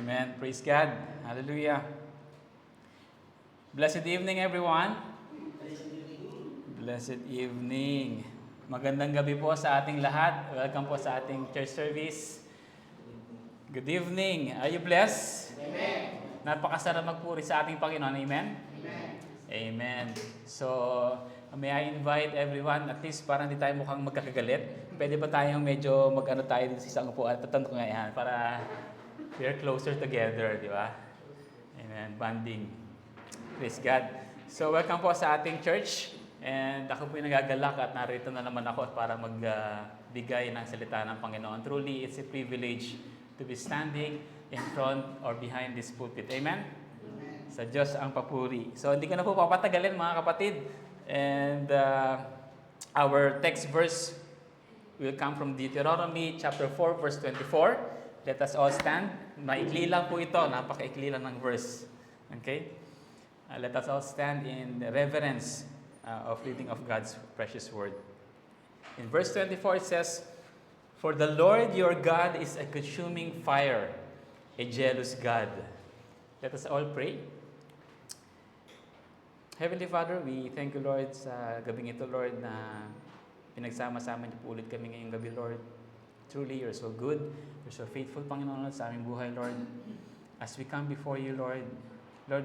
Amen. Praise God. Hallelujah. Blessed evening, everyone. Blessed evening. Magandang gabi po sa ating lahat. Welcome po sa ating church service. Good evening. Are you blessed? Amen. Napakasarap magpuri sa ating Panginoon. Amen? Amen. Amen. So, may I invite everyone, at least parang hindi tayo mukhang magkakagalit. Pwede ba tayong medyo mag-ano tayo dito sa isang upuan? Tatanto ko nga yan para we are closer together, di ba? Amen. Bonding. Praise God. So, welcome po sa ating church. And ako po yung nagagalak at narito na naman ako para magbigay ng salita ng Panginoon. Truly, it's a privilege to be standing in front or behind this pulpit. Amen? Sa Diyos ang papuri. So, hindi ko na po papatagalin mga kapatid. And our text verse will come from Deuteronomy chapter 4, verse 24. Let us all stand. Maikli lang po ito. Napakaikli lang ng verse. Okay? Let us all stand in reverence of reading of God's precious word. In verse 24 it says, "For the Lord your God is a consuming fire, a jealous God." Let us all pray. Heavenly Father, we thank you, Lord, sa gabing ito, Lord, na pinagsama-sama niyo po ulit kami ngayong gabi, Lord. Truly, you're so good. You're so faithful, Panginoon, sa aming buhay, Lord. As we come before you, Lord,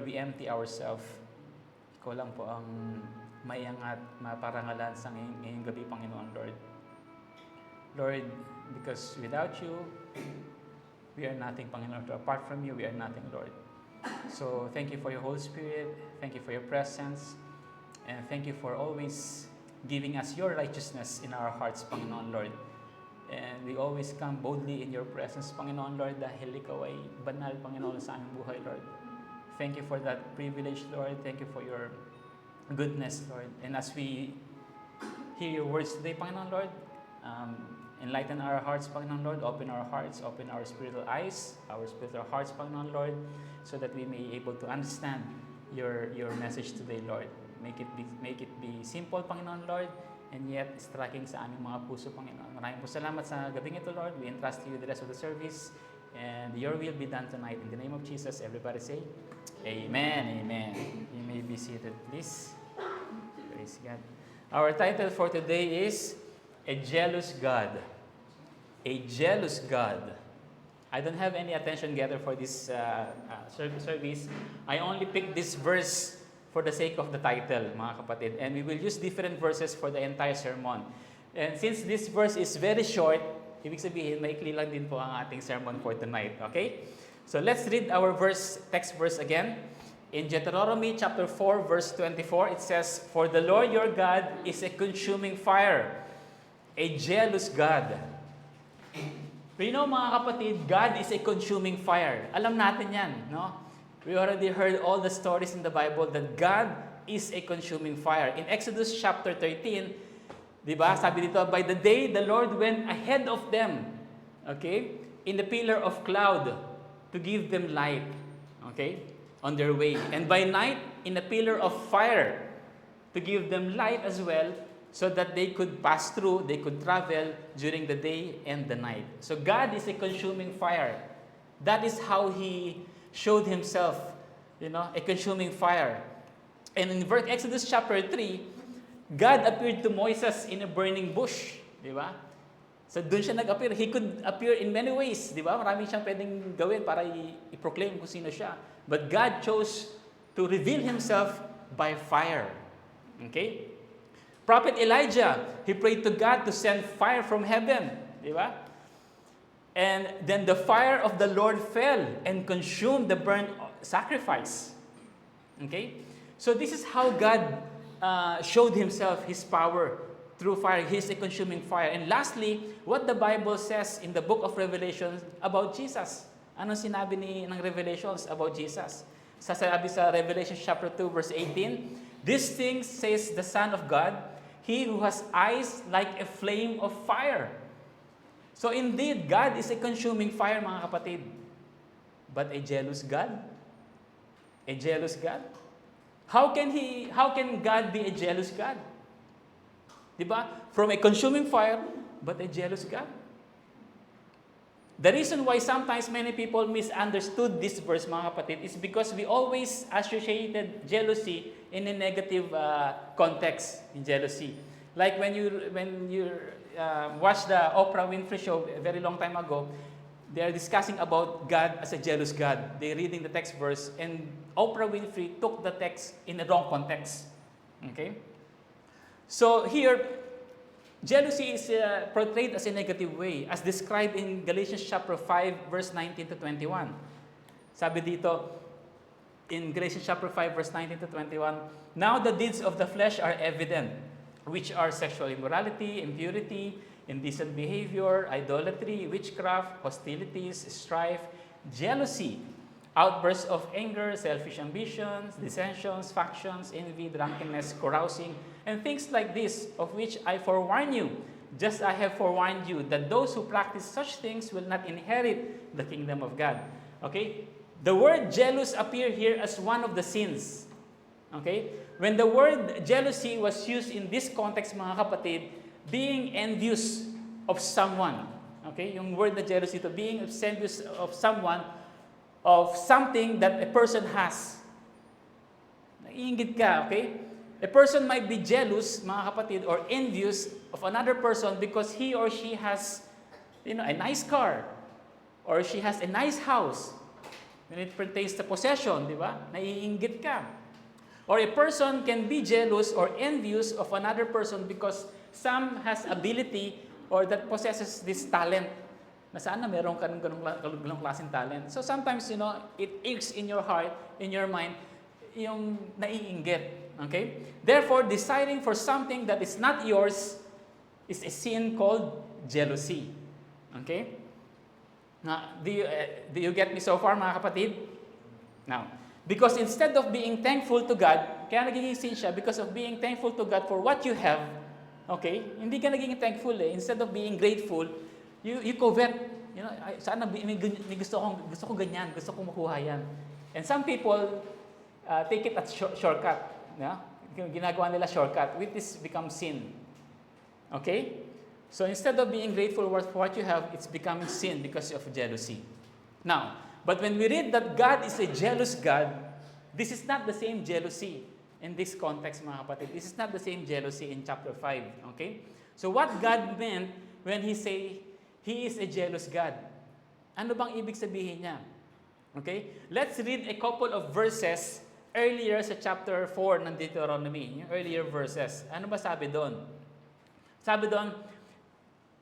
we empty ourselves. Ikaw lang po ang maiangat, maparangalan sa ngayong gabi, Panginoon, Lord. Lord, because without you, we are nothing, Panginoon. Apart from you, we are nothing, Lord. So, thank you for your Holy Spirit. Thank you for your presence. And thank you for always giving us your righteousness in our hearts, Panginoon, Lord. And we always come boldly in your presence, Panginoon, Lord, dahil ikaw ay banal, Panginoon, sa aming buhay, Lord. Thank you for that privilege, Lord. Thank you for your goodness, Lord. And as we hear your words today, Panginoon, Lord, enlighten our hearts, Panginoon, Lord. Open our hearts, open our spiritual eyes, our spiritual hearts, Panginoon, Lord, so that we may be able to understand your message today, Lord. Make it be simple, Panginoon, Lord, and yet striking sa aming mga puso, Panginoon. Maraming po salamat sa gabing ito, Lord. We entrust to you the rest of the service, and your will be done tonight. In the name of Jesus, everybody say, Amen, Amen. You may be seated, please. Praise God. Our title for today is A Jealous God. A Jealous God. I don't have any attention getter for this service. I only picked this verse for the sake of the title, mga kapatid. And we will use different verses for the entire sermon. And since this verse is very short, ibig sabihin, maikli lang din po ang ating sermon for tonight. Okay? So let's read our text verse again. In Deuteronomy chapter 4, verse 24, it says, "For the Lord your God is a consuming fire, a jealous God." You know, mga kapatid, God is a consuming fire. Alam natin yan, no? We already heard all the stories in the Bible that God is a consuming fire. In Exodus chapter 13, di ba, sabi dito, "By the day, the Lord went ahead of them," okay, "in the pillar of cloud to give them light," okay, on their way. "And by night, in a pillar of fire to give them light as well, so that they could pass through, they could travel during the day and the night." So God is a consuming fire. That is how He showed Himself, a consuming fire. And in Exodus chapter 3, God appeared to Moses in a burning bush, di ba? So doon siya nag-appear. He could appear in many ways, di ba? Marami siyang pwedeng gawin para i-proclaim kung sino siya. But God chose to reveal Himself by fire. Okay? Prophet Elijah, he prayed to God to send fire from heaven, di ba? And then the fire of the Lord fell and consumed the burnt sacrifice. Okay? So this is how God showed Himself, His power through fire. He is a consuming fire. And lastly, what the Bible says in the book of Revelation about Jesus. Anong sinabi ng Revelations about Jesus? Sasabi sa Revelation chapter 2, verse 18, "These things says the Son of God, He who has eyes like a flame of fire." So indeed, God is a consuming fire, mga kapatid. But a jealous God? A jealous God? How can God be a jealous God? Diba? From a consuming fire, but a jealous God. The reason why sometimes many people misunderstood this verse, mga kapatid, is because we always associated jealousy in a negative context in jealousy. Like when you watch the Oprah Winfrey show a very long time ago, they are discussing about God as a jealous God. They're reading the text verse, and Oprah Winfrey took the text in the wrong context. Okay? So here, jealousy is portrayed as a negative way, as described in Galatians chapter 5, verse 19 to 21. Sabi dito, in Galatians chapter 5, verse 19 to 21, "Now the deeds of the flesh are evident, which are sexual immorality, impurity, indecent behavior, idolatry, witchcraft, hostilities, strife, jealousy, outbursts of anger, selfish ambitions, dissensions, factions, envy, drunkenness, carousing, and things like this, of which I forewarn you, just as I have forewarned you, that those who practice such things will not inherit the kingdom of God." Okay? The word jealous appear here as one of the sins. Okay? When the word jealousy was used in this context, mga kapatid, being envious of someone. Okay? Yung word na jealousy to being envious of someone, of something that a person has. Naiinggit ka, okay? A person might be jealous, mga kapatid, or envious of another person because he or she has, a nice car, or she has a nice house. When it pertains to possession, di ba? Naiinggit ka. Or a person can be jealous or envious of another person because some has ability or that possesses this talent. Na sana meron ka ng ganong klaseng talent. So sometimes, it aches in your heart, in your mind, yung naiinggit. Okay? Therefore, desiring for something that is not yours is a sin called jealousy. Okay? Now, do you get me so far, mga kapatid? Now, because instead of being thankful to God, kaya nagiging sin siya because of being thankful to God for what you have, okay? Hindi ka naging thankful eh. Instead of being grateful, you covet. Sana may gusto ko ganyan, gusto ko makuha yan. And some people take it as shortcut. Ginagawa nila shortcut, which is become sin. Okay? So instead of being grateful for what you have, it's becoming sin because of jealousy. Now, but when we read that God is a jealous God, this is not the same jealousy in this context, mga kapatid. This is not the same jealousy in chapter 5. Okay? So what God meant when He say He is a jealous God? Ano bang ibig sabihin niya? Okay? Let's read a couple of verses earlier sa chapter 4 ng Deuteronomy, yung earlier verses. Ano ba sabi doon? Sabi doon,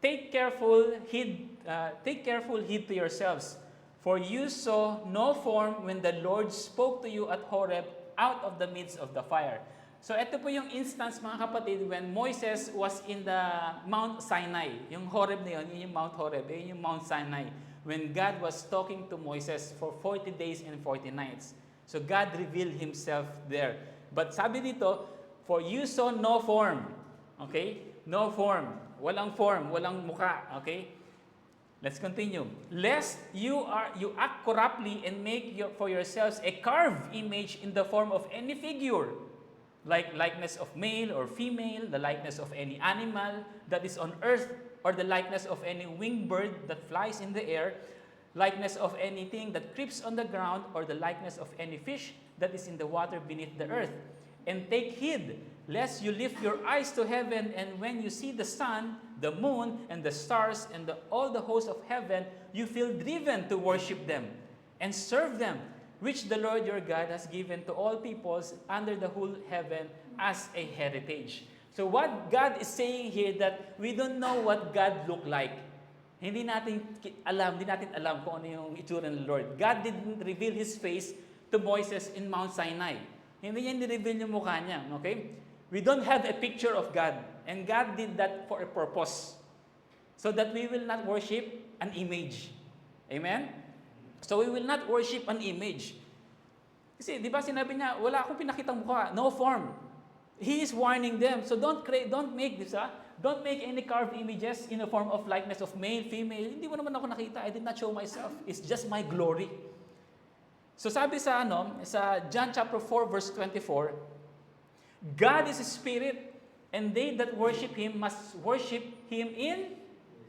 take careful heed to yourselves, for you saw no form when the Lord spoke to you at Horeb out of the midst of the fire. So ito po yung instance, mga kapatid, when Moses was in the Mount Sinai. Yung Horeb na yun, yung Mount Horeb, yung Mount Sinai. When God was talking to Moses for 40 days and 40 nights. So God revealed Himself there. But sabi dito, for you saw no form. Okay? No form. Walang form, walang mukha. Okay? Let's continue. Lest you act corruptly and make for yourselves a carved image in the form of any figure, like likeness of male or female, the likeness of any animal that is on earth, or the likeness of any winged bird that flies in the air, likeness of anything that creeps on the ground, or the likeness of any fish that is in the water beneath the earth. And take heed, lest you lift your eyes to heaven, and when you see the sun, the moon, and the stars, and all the hosts of heaven, you feel driven to worship them and serve them, which the Lord your God has given to all peoples under the whole heaven as a heritage. So what God is saying here, that we don't know what God looked like. Hindi natin alam kung ano yung itsura ng Lord. God didn't reveal His face to Moses in Mount Sinai. Hindi niya ni-reveal yung mukha niya. Okay? We don't have a picture of God. And God did that for a purpose. So that we will not worship an image. Amen? So we will not worship an image. Kasi di ba sinabi niya, wala akong pinakitang mukha, no form. He is warning them. So don't make any carved images in the form of likeness of male, female. Hindi mo naman ako nakita. I did not show myself. It's just my glory. So sabi sa John chapter 4 verse 24, God is a spirit, and they that worship Him must worship Him in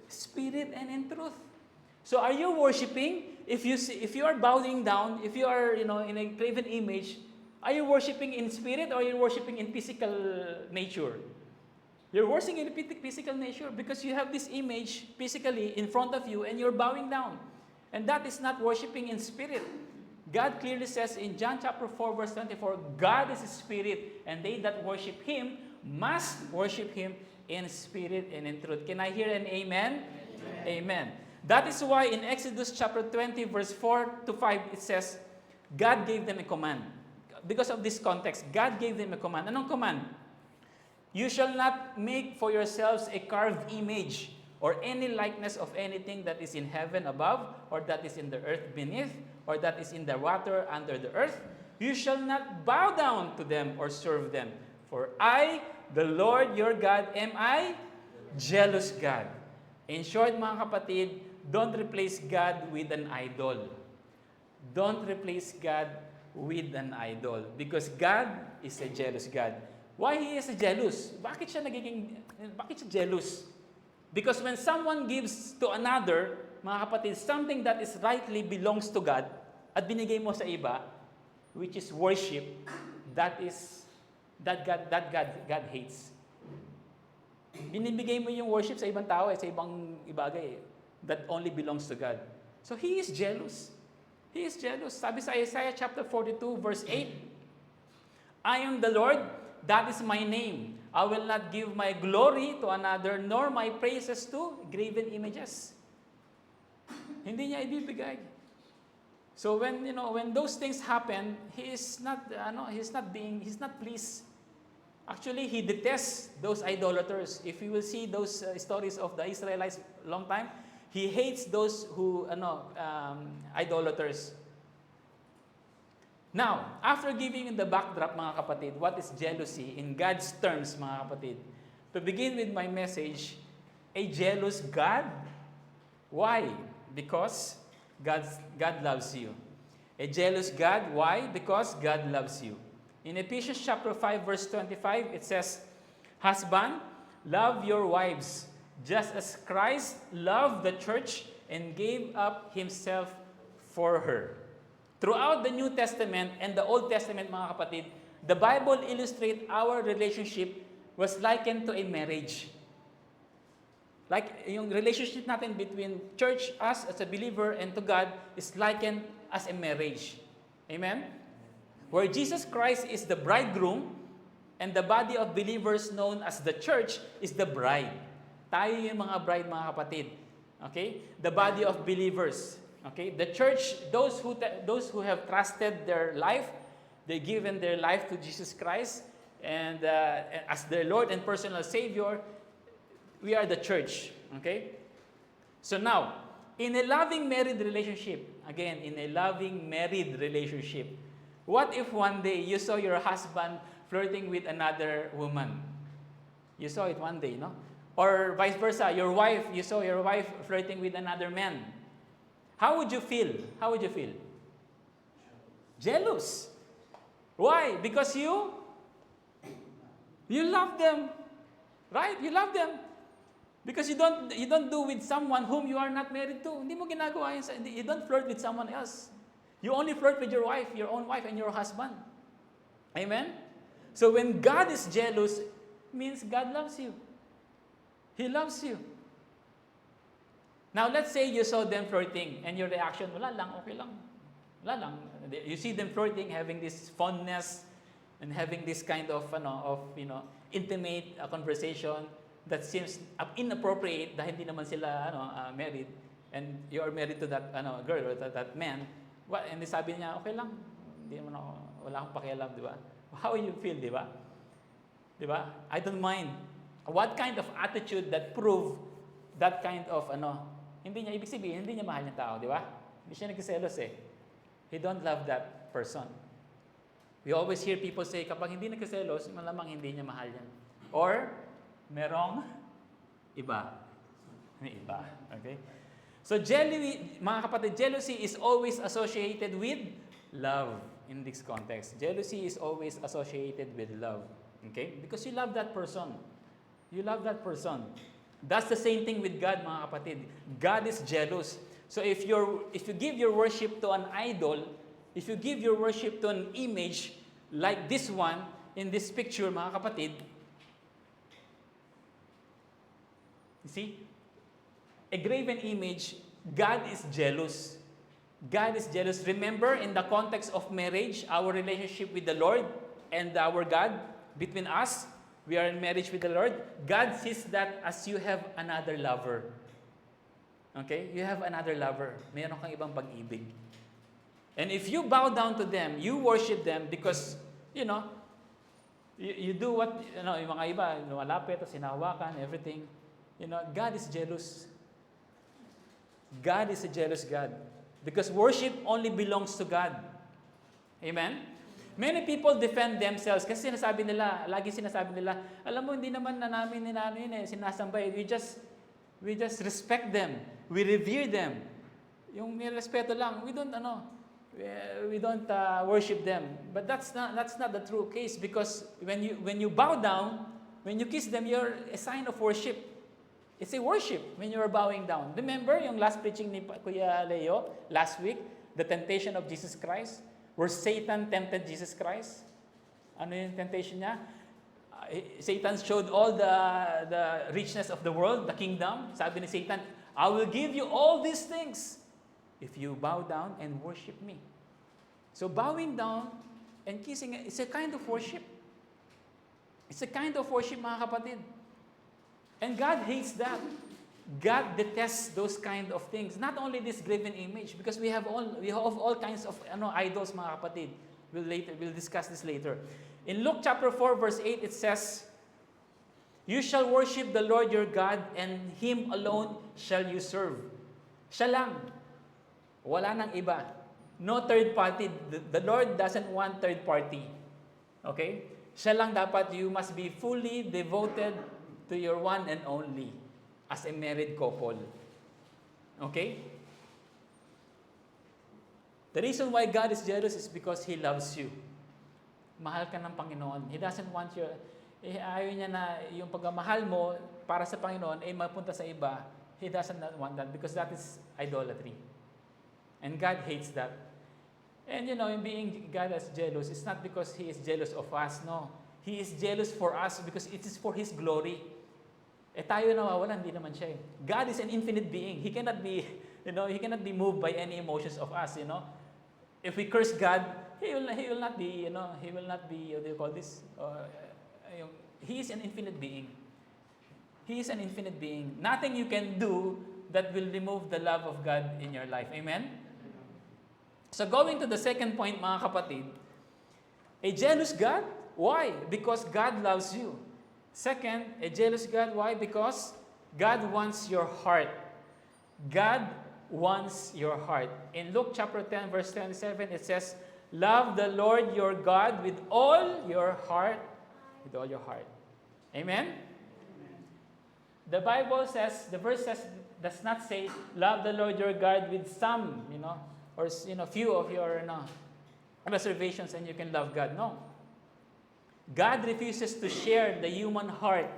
spirit and in truth. So are you worshiping? If you are bowing down, if you are, in a graven image, are you worshiping in spirit or are you worshiping in physical nature? You're worshiping in physical nature because you have this image physically in front of you and you're bowing down. And that is not worshiping in spirit. God clearly says in John chapter 4 verse 24, God is a spirit and they that worship Him must worship Him in spirit and in truth. Can I hear an amen? Amen. Amen. That is why in Exodus chapter 20 verse 4 to 5 it says, God gave them a command. Because of this context, God gave them a command. Anong command? You shall not make for yourselves a carved image or any likeness of anything that is in heaven above, or that is in the earth beneath, or that is in the water under the earth. You shall not bow down to them or serve them. For I, the Lord your God, am I jealous God. In short, mga kapatid, don't replace God with an idol. Don't replace God with an idol. Because God is a jealous God. Why He is jealous? Bakit siya jealous? Because when someone gives to another, mga kapatid, something that is rightly belongs to God, at binigay mo sa iba, which is worship, that God hates. Binibigay mo yung worship sa ibang tao, sa ibang ibagay, that only belongs to God. So He is jealous. He is jealous. Sabi sa Isaiah chapter 42 verse 8, I am the Lord, that is my name. I will not give my glory to another, nor my praises to graven images. Hindi niya ibibigay. So when those things happen, he's not pleased. Actually, He detests those idolaters. If you will see those stories of the Israelites long time, He hates those who idolaters. Now, after giving the backdrop, mga kapatid, what is jealousy in God's terms, mga kapatid? To begin with my message, a jealous God. Why? Because God loves you. A jealous God. Why? Because God loves you. In Ephesians chapter 5, verse 25, it says, Husband, love your wives, just as Christ loved the church and gave up Himself for her. Throughout the New Testament and the Old Testament, mga kapatid, the Bible illustrates our relationship was likened to a marriage. Like, yung relationship natin between church, us as a believer, and to God is likened as a marriage. Amen? Where Jesus Christ is the bridegroom, and the body of believers known as the church is the bride. Tayo yung mga bride, mga kapatid. Okay? The body of believers. Okay, the church, those who have trusted their life, they given their life to Jesus Christ, and as their Lord and personal Savior, we are the church. Okay, so now in a loving married relationship, what if one day you saw your husband flirting with another woman? You saw it one day, no? Or vice versa, you saw your wife flirting with another man. How would you feel? Jealous. Why? Because you love them. Right? You love them. Because you don't do with someone whom you are not married to. Hindi mo ginagawa yun. You don't flirt with someone else. You only flirt with your wife, your own wife, and your husband. Amen? So when God is jealous, means God loves you. He loves you. Now, let's say you saw them flirting and your reaction, wala lang, okay lang. Wala lang. You see them flirting, having this fondness and having this kind of intimate conversation that seems inappropriate dahil hindi naman sila married, and you are married to that girl or that man. And sabi niya, okay lang. Hindi naman wala akong pakialam, di ba? How you feel, di ba? Di ba? I don't mind. What kind of attitude that prove that kind of hindi niya, ibig sabihin, hindi niya mahal yung tao, di ba? Hindi siya nagsiselos eh. He don't love that person. We always hear people say, kapag hindi nagsiselos, malamang hindi niya mahal yan. Or, merong iba. May iba. Okay? So, mga kapatid, jealousy is always associated with love in this context. Jealousy is always associated with love. Okay? Because you love that person. You love that person. That's the same thing with God, mga kapatid. God is jealous. So if you give your worship to an idol, if you give your worship to an image like this one in this picture, mga kapatid, you see, a graven image, God is jealous. God is jealous. Remember, in the context of marriage, our relationship with the Lord and our God, between us, we are in marriage with the Lord. God sees that as you have another lover. Okay? You have another lover. Mayroon kang ibang pag-ibig. And if you bow down to them, you worship them because, you do what, yung mga iba, lumalapit, sinahawakan, everything. God is jealous. God is a jealous God. Because worship only belongs to God. Amen? Many people defend themselves kasi lagi sinasabi nila, alam mo, hindi naman na namin sinasambay. We just respect them. We revere them. Yung nirespeto lang, we don't worship them. But that's not the true case, because when you bow down, when you kiss them, you're a sign of worship. It's a worship when you are bowing down. Remember yung last preaching ni Kuya Leo last week, the temptation of Jesus Christ, where Satan tempted Jesus Christ. Ano yung temptation niya? Satan showed all the richness of the world, the kingdom. Sabi ni Satan, I will give you all these things if you bow down and worship me. So bowing down and kissing, it's a kind of worship. It's a kind of worship, mga kapatid. And God hates that. God detests those kind of things. Not only this graven image, because we have all kinds of idols, mga kapatid. We'll discuss this later. In Luke chapter 4, verse 8, it says, you shall worship the Lord your God, and Him alone shall you serve. Siya lang. Wala nang iba. No third party. The Lord doesn't want third party. Okay? Siya lang dapat, you must be fully devoted to your one and only as a married couple. Okay? The reason why God is jealous is because He loves you. Mahal ka ng Panginoon. He doesn't want ayaw niya na yung pagmamahal mo para sa Panginoon ay mapunta sa iba. He doesn't want that because that is idolatry. And God hates that. And in being God as jealous, it's not because He is jealous of us. No. He is jealous for us because it is for His glory. Tayo nawawalan, hindi naman siya. God is an infinite being. He cannot be, He cannot be moved by any emotions of us, If we curse God, He will not be, He will not be, what do you call this? He is an infinite being. He is an infinite being. Nothing you can do that will remove the love of God in your life. Amen? So going to the second point, mga kapatid, a jealous God, why? Because God loves you. Second, a jealous God, why? Because God wants your heart. God wants your heart. In Luke chapter 10, verse 27, it says, love the Lord your God with all your heart. With all your heart. Amen? The Bible says, the verse does not say, love the Lord your God with some, or few of your reservations and you can love God. No. God refuses to share the human heart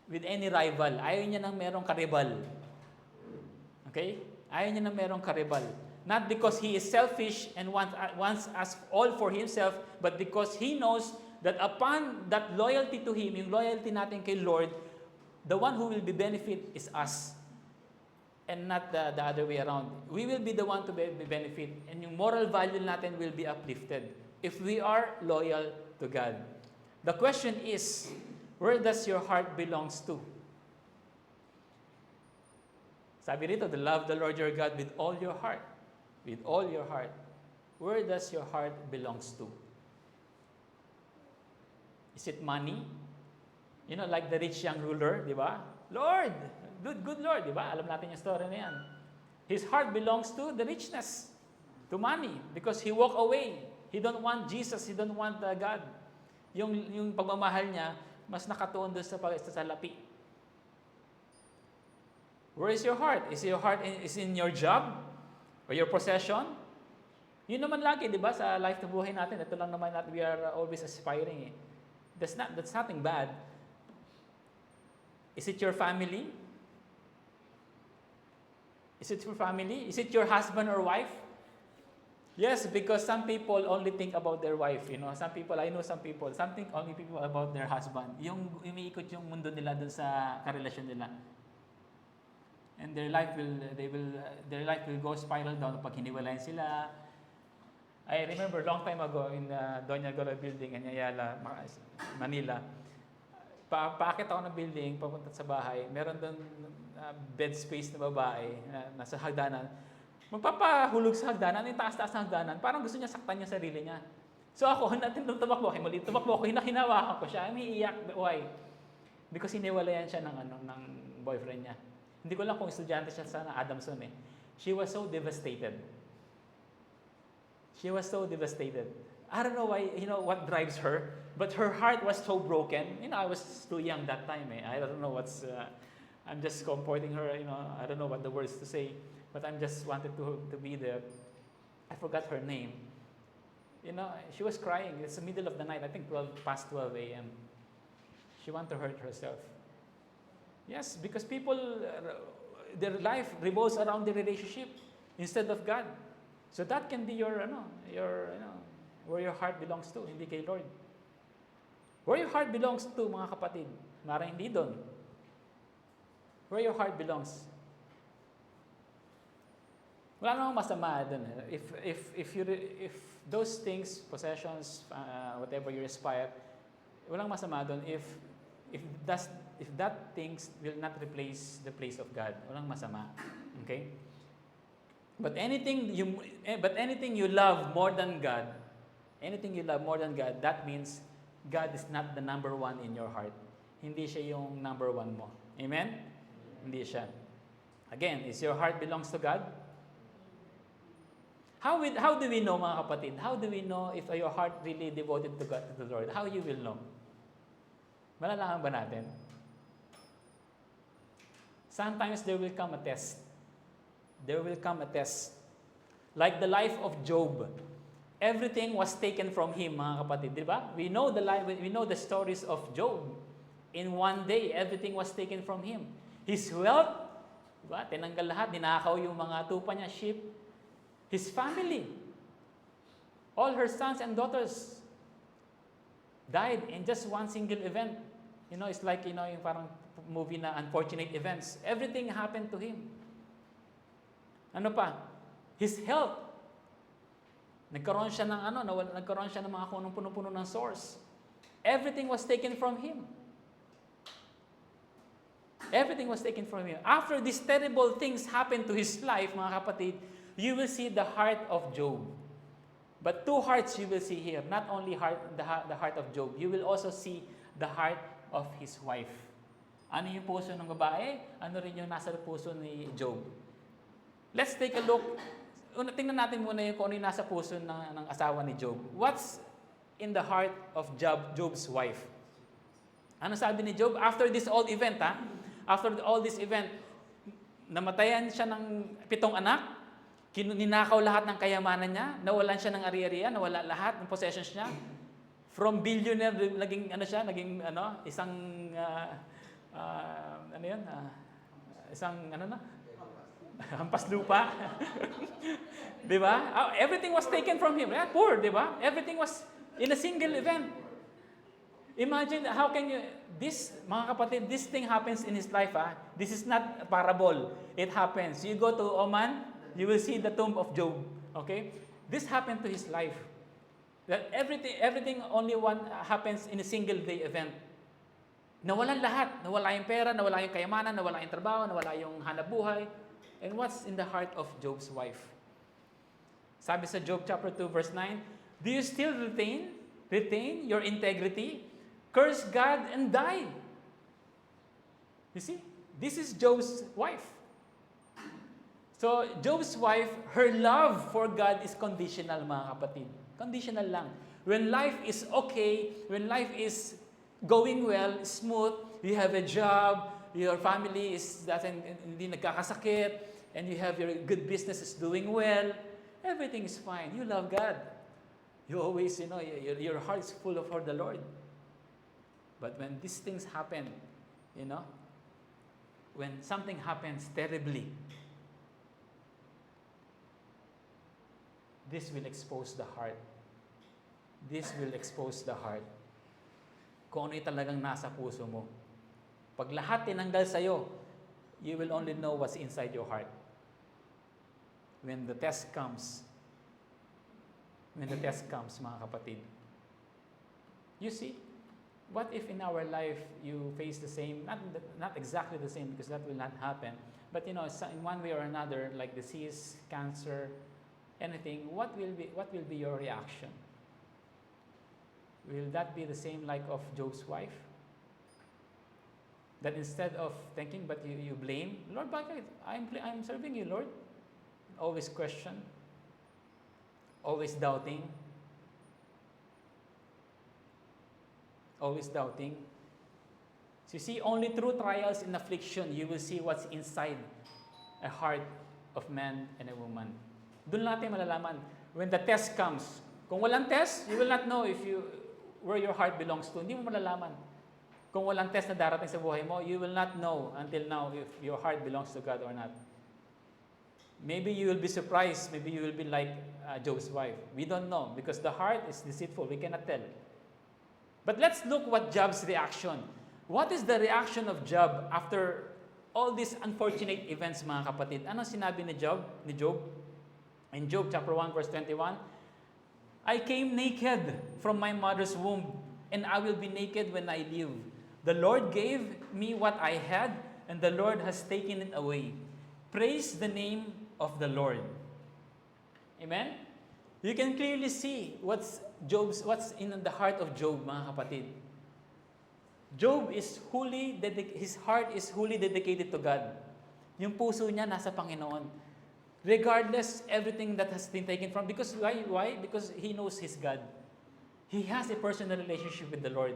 with any rival. Ayaw niya nang merong karibal. Okay? Ayaw niya nang merong karibal. Not because He is selfish and wants us all for Himself, but because He knows that upon that loyalty to Him, yung loyalty natin kay Lord, the one who will be benefit is us. And not the other way around. We will be the one to be benefit. And yung moral value natin will be uplifted if we are loyal to God. The question is, where does your heart belongs to? Sabi rito, to love the Lord your God with all your heart. With all your heart. Where does your heart belongs to? Is it money? Like the rich young ruler, di ba? Lord, good Lord, di ba? Alam natin yung story na yan. His heart belongs to the richness, to money, because he walked away. He don't want Jesus, he don't want God. Yung pagmamahal niya, mas nakatuon doon sa salapi. Where is your heart? Is your heart in your job? Or your possession? Yun naman lagi, di ba, sa life na buhay natin. Ito lang naman we are always aspiring. That's nothing bad. Is it your family? Is it your family? Is it your husband or wife? Yes, because some people only think about their wife, Some people, I know some people, only people about their husband. Yung umiikot yung mundo nila dun sa karelasyon nila. And their life will go spiral down pag hiniwalayan sila. I remember long time ago in Doña Gora building in Ayala, Manila. Paakit ako ng building, papunta sa bahay. Meron doon bed space na babae nasa hagdanan. Magpapahulog sa hagdanan, yung taas-taas ng hagdanan. Parang gusto niya saktan yung sarili niya. So ako, natin nung tumakbo ako, hinahawakan ko siya, umiiyak. Why? Because hiniwalayan siya ng boyfriend niya. Hindi ko lang kung estudyante siya sa Adamson eh. She was so devastated. She was so devastated. I don't know why, what drives her, but her heart was so broken. I was too young that time eh. I don't know I'm just comforting her, I don't know what the words to say, but I'm just wanted to be there. I forgot her name. She was crying. It's the middle of the night, I think past 12 a.m. She wanted to hurt herself. Yes, because people, their life revolves around the relationship instead of God. So that can be your where your heart belongs to, hindi kay Lord. Where your heart belongs to, mga kapatid, marang hindi doon. Where your heart belongs. Wala namang masama doon. If those things, possessions, whatever you aspire, walang masama doon if that things will not replace the place of God. Walang masama. Okay? But anything you love more than God, that means God is not the number one in your heart. Hindi siya yung number one mo. Amen? Hindi siya. Again, is your heart belongs to God? How do we know, mga kapatid? How do we know if your heart really devoted to God, to the Lord? How you will know? Malalaman ba natin? Sometimes there will come a test. There will come a test. Like the life of Job. Everything was taken from him, mga kapatid, di ba? We know the stories of Job. In one day, everything was taken from him. His wealth, di ba? Tinanggal lahat, ninakaw yung mga tupa niya, sheep. His family, all her sons and daughters died in just one single event. It's like, yung parang movie na Unfortunate Events. Everything happened to him. Ano pa? His health. Nagkaroon siya ng mga kunong puno-puno ng source. Everything was taken from him. Everything was taken from him. After these terrible things happened to his life, mga kapatid, you will see the heart of Job. But two hearts you will see here. Not only the heart of Job, you will also see the heart of his wife. Ano yung puso ng babae? Ano rin yung nasa puso ni Job? Let's take a look. Tingnan natin muna kung ano yung nasa puso ng asawa ni Job. What's in the heart of Job's wife? Ano sabi ni Job? After this event, namatayan siya ng 7 anak, ninakaw lahat ng kayamanan niya, nawalan siya ng ari-arian, nawala lahat ng possessions niya. From billionaire, isang hampas lupa. Di ba? Everything was taken from him. Poor, di ba? Everything was in a single event. Imagine, how can you, mga kapatid, this thing happens in his life. This is not a parable. It happens. You go to Oman, you will see the tomb of Job. Okay? This happened to his life. That everything only happens in a single day event. Nawalan lahat. Nawala yung pera, nawala yung kayamanan, nawala yung trabaho, nawala yung hanapbuhay. And what's in the heart of Job's wife? Sabi sa Job chapter 2 verse 9, do you still retain your integrity? Curse God and die. You see? This is Job's wife. So, Job's wife, her love for God is conditional, mga kapatid. Conditional lang. When life is okay, when life is going well, smooth, you have a job, your family hindi nagkakasakit, and you have your good business is doing well, everything is fine. You love God. You always, your heart is full for the Lord. But when these things happen, when something happens terribly, this will expose the heart. This will expose the heart. Kung ano yung talagang nasa puso mo. Pag lahat tinanggal sa'yo, you will only know what's inside your heart. When the test comes, mga kapatid, you see, what if in our life you face the same, not exactly the same because that will not happen, but in one way or another, like disease, cancer, anything, what will be your reaction? Will that be the same like of Job's wife? That instead of thinking, but you blame, Lord, bakit? I'm serving you, Lord. Always question, always doubting, always doubting. So you see, only through trials and affliction, you will see what's inside a heart of man and a woman. Doon natin malalaman. When the test comes, kung walang test, you will not know where your heart belongs to. Hindi mo malalaman. Kung walang test na darating sa buhay mo, you will not know until now if your heart belongs to God or not. Maybe you will be surprised. Maybe you will be like Job's wife. We don't know because the heart is deceitful. We cannot tell. But let's look what Job's reaction. What is the reaction of Job after all these unfortunate events, mga kapatid? Ano sinabi ni Job? In Job chapter 1 verse 21, I came naked from my mother's womb, and I will be naked when I leave. The Lord gave me what I had, and the Lord has taken it away. Praise the name of the Lord. Amen? You can clearly see what's in the heart of Job, mga kapatid. Job his heart is wholly dedicated to God. Yung puso niya nasa Panginoon. Regardless everything that has been taken from. Because why? Because he knows his God. He has a personal relationship with the Lord.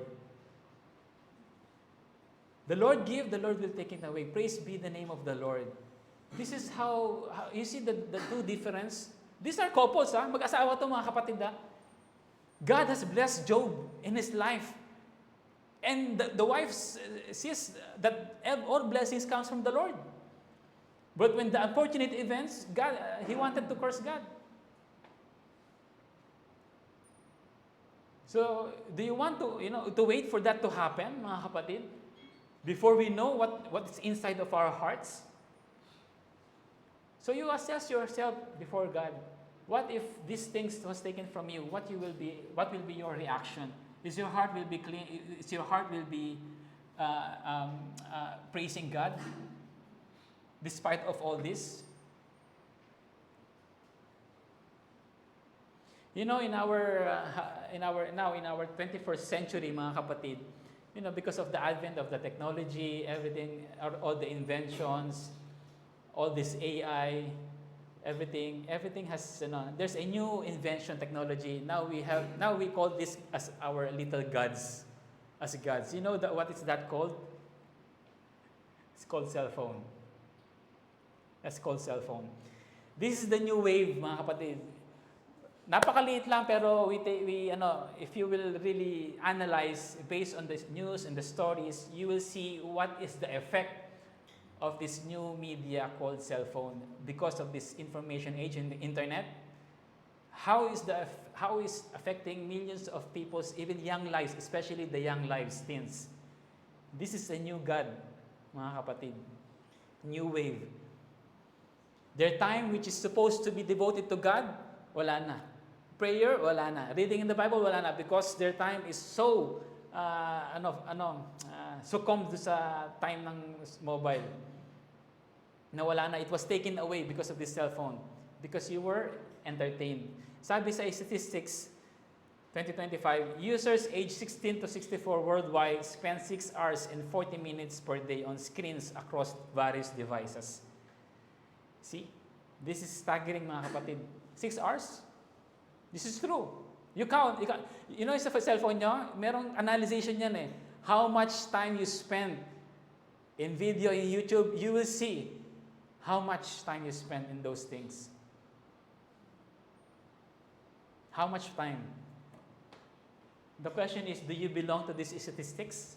The Lord give, the Lord will take it away. Praise be the name of the Lord. This is how you see the two difference. These are couples, mag-asawa to mga kapatid. God has blessed Job in his life. And the wife sees that all blessings comes from the Lord. But when the unfortunate events, he wanted to curse God. So, do you want to wait for that to happen, mga kapatid? Before we know what is inside of our hearts? So you assess yourself before God. What if these things was taken from you? What will be your reaction? Is your heart will be clean? Is your heart will be praising God despite of all this? In our 21st century, mga kapatid, because of the advent of the technology, everything, all the inventions, all this AI, everything has, there's a new invention technology. Now we call this as our little gods, as gods. You know what is that called? It's called cell phone. That's called cell phone. This is the new wave, mga kapatid. Napakaliit lang pero if you will really analyze based on the news and the stories, you will see what is the effect of this new media called cell phone because of this information age in the internet. How is affecting millions of people's even young lives, especially the young lives, teens. This is a new God, mga kapatid. New wave. Their time which is supposed to be devoted to God, wala na. Prayer, wala na. Reading in the Bible, wala na. Because their time is so, succumbed sa time ng mobile. Na wala na. It was taken away because of this cell phone. Because you were entertained. Sabi sa statistics, 2025, users age 16 to 64 worldwide spend 6 hours and 40 minutes per day on screens across various devices. See? This is staggering, mga kapatid. 6 hours? This is true. You count. Sa cellphone nyo, merong analysis yan eh. How much time you spend in video, in YouTube, you will see how much time you spend in those things. How much time? The question is, do you belong to these statistics?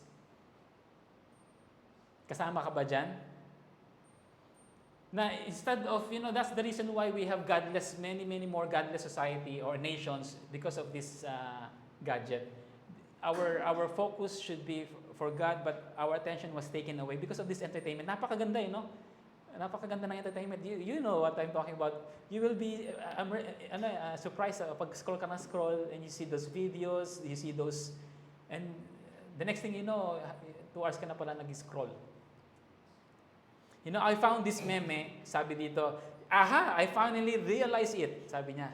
Kasama ka ba dyan? Na instead of, that's the reason why we have godless, many more godless society or nations because of this gadget. Our focus should be for God, but our attention was taken away because of this entertainment. Napakaganda no? Napakaganda ng entertainment. You know what I'm talking about. You will be surprised pag scroll ka ng scroll and you see those videos, you see those, and the next thing you know, 2 hours ka na pala nag-scroll. I found this meme, sabi dito, I finally realized it, sabi niya.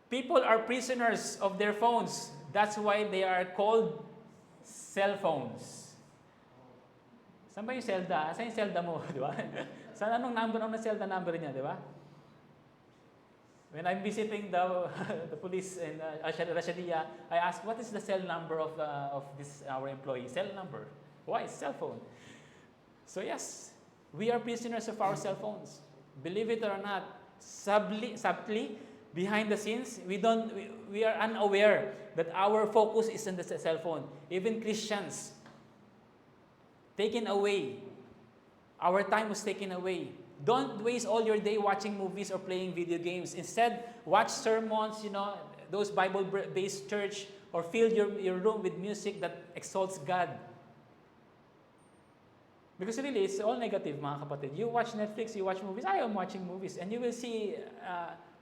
People are prisoners of their phones. That's why they are called cell phones. Saan ba yung Zelda? Saan yung Zelda mo, di ba? Saan anong number ng Zelda number niya, di ba? When I'm visiting the police in Rashadia, I ask, what is the cell number of this our employee? Cell number. Why? Cell phone. So yes, we are prisoners of our cell phones. Believe it or not, subtly, behind the scenes, we are unaware that our focus is on the cell phone. Even Christians, taken away. Our time was taken away. Don't waste all your day watching movies or playing video games. Instead, watch sermons, those Bible-based church, or fill your room with music that exalts God. Because really, it's all negative, mga kapatid. You watch Netflix, you watch movies. I am watching movies. And you will see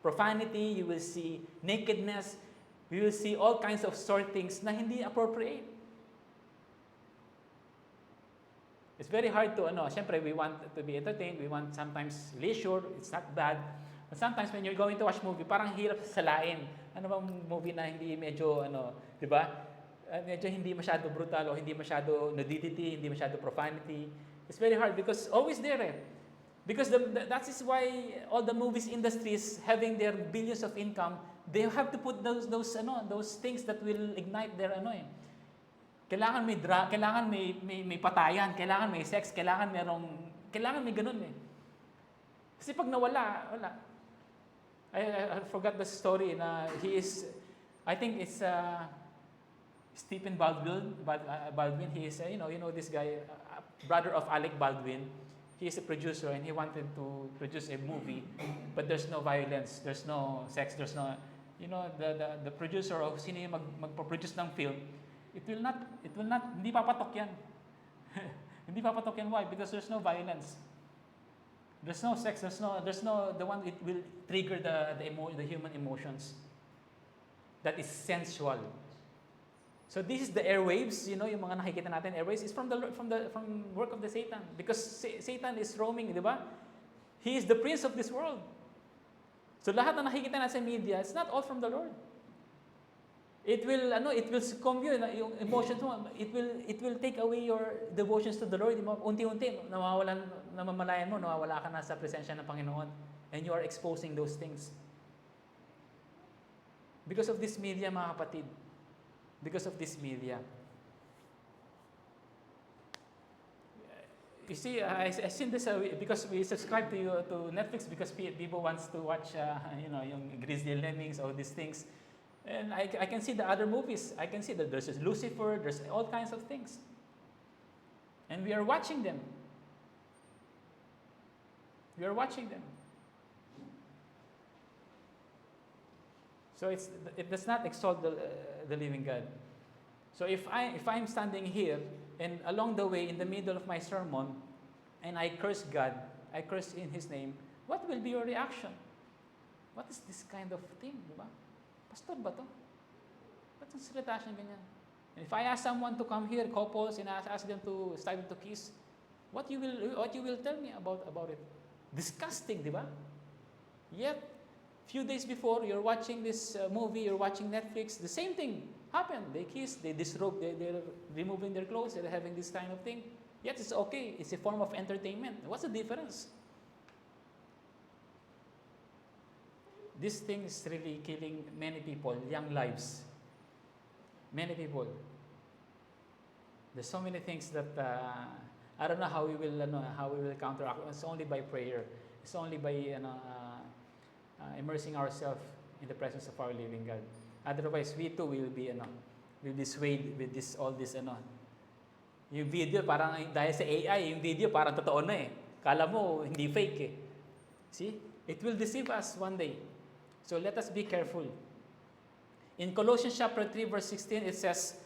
profanity, you will see nakedness, you will see all kinds of sort things na hindi appropriate. It's very hard to, syempre we want to be entertained, we want sometimes leisure, it's not bad. But sometimes when you're going to watch movie, parang hirap salain. Ano bang movie na hindi medyo, di ba? Medyo hindi masyado brutal o hindi masyado nudity, hindi masyado profanity. It's very hard because always there Because that is why all the movies industries having their billions of income, they have to put those things that will ignite their Kailangan may patayan, kailangan may sex, kailangan may ganun Kasi pag nawala, wala. I forgot the story na I think it's Stephen Baldwin. He is, this guy, brother of Alec Baldwin. He is a producer and he wanted to produce a movie, but there's no violence, there's no sex, there's no, the producer o sino yung magpo-produce ng film, it will not, hindi papatok yan. Hindi papatok yan. Why? Because there's no violence. There's no sex, there's no, the one it will trigger the human emotions. That is sensual. So this is the airwaves, yung mga nakikita natin, airwaves is from work of the Satan. Because Satan is roaming, di ba? He is the prince of this world. So lahat na nakikita natin sa media, it's not all from the Lord. It will succumb you, yung emotions mo, it will take away your devotions to the Lord. Unti-unti, namamalayan mo, nawawala ka na sa presensya ng Panginoon. And you are exposing those things. Because of this media, mga kapatid. Because of this media. You see, I seen this because we subscribe to Netflix because people wants to watch, yung Grizzly Lemmings, all these things. And I can see the other movies. I can see that there's Lucifer, there's all kinds of things. And we are watching them. We are watching them. So it does not exalt the living God. So if I'm standing here and along the way in the middle of my sermon and I curse God, I curse in His name, what will be your reaction? What is this kind of thing, di ba? Pastor ba to? Ba't ang salita siya ganyan? And if I ask someone to come here, couples, and ask them to start to kiss, what you will tell me about it? Disgusting, di ba? Yet, few days before, you're watching this movie, you're watching Netflix, the same thing happened. They kiss, they disrobe, they're removing their clothes, they're having this kind of thing. Yet it's okay. It's a form of entertainment. What's the difference? This thing is really killing many people, young lives. Many people. There's so many things that I don't know how we will counteract. It's only by prayer. It's only by immersing ourselves in the presence of our living God. Otherwise, we too will be swayed with all this Yung video parang dahil sa AI, yung video parang totoo na Kala mo, hindi fake eh. See? It will deceive us one day. So let us be careful. In Colossians chapter 3, verse 16, it says,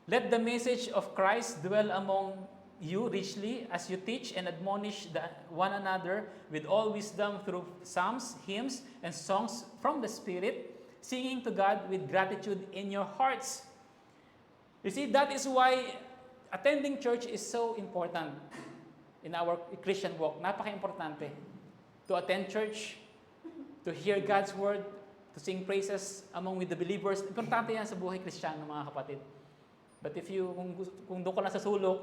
"Let the message of Christ dwell among you richly as you teach and admonish one another with all wisdom through psalms, hymns, and songs from the Spirit, singing to God with gratitude in your hearts." You see, that is why attending church is so important in our Christian walk. Napaka-importante. To attend church, to hear God's word, to sing praises among with the believers. Importante yan sa buhay Kristiyano, mga kapatid. But if you, kung doon ka lang sa sulok,